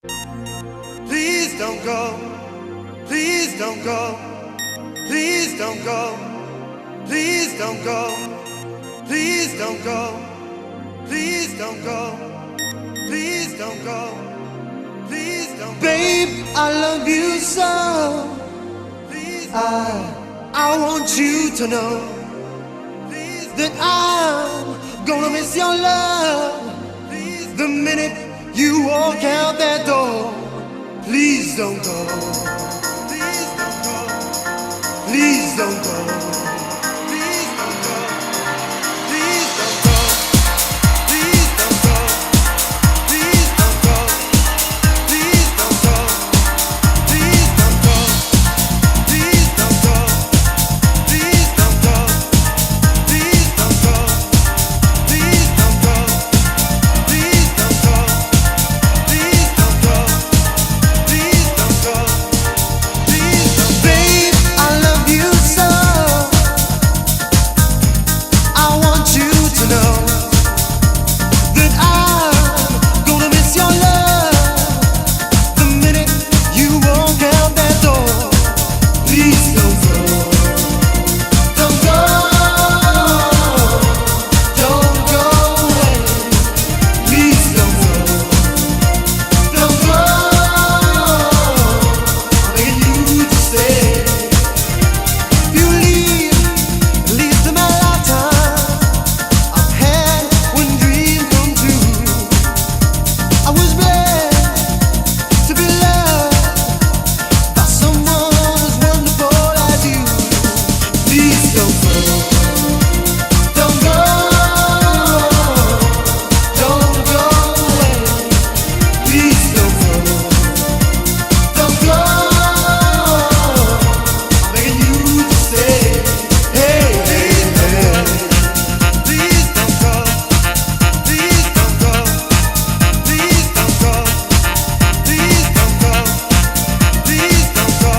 Please don't go, please don't go, please don't go, please don't go, please don't go, please don't go, please don't go, please don't go. Babe, I love you so. I want you to know that I'm gonna miss your love the minute you walk out that door. Please don't go. Please don't go. Please don't go. Please don't go. Please don't go. Please don't go. Please don't go. Please don't go. Please don't go. Please don't go. Please don't go. Please don't go. Please don't go. Please don't go. Please don't go. Please don't go. Please don't. Babe, I love you so. I want you to know that I'm gonna miss your love the minute you walk out that door. Please don't go. Don't go. Don't go away. Please don't go. Don't go. I'm begging you to stay. If you leave, at least in my lifetime, I've had one dream come true. I was blessed to be loved by someone as wonderful as you. Please don't go. Don't go. Don't go away. Please don't go. Don't go. I'm begging you to stay. Hey, hey, hey. Please don't go. Please don't go. Please don't go. Please don't go. Please don't go.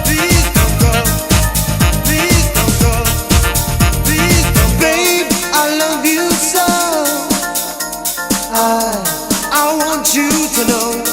Please don't go. Please don't go. Please don't. Babe, I love you so. I want you to know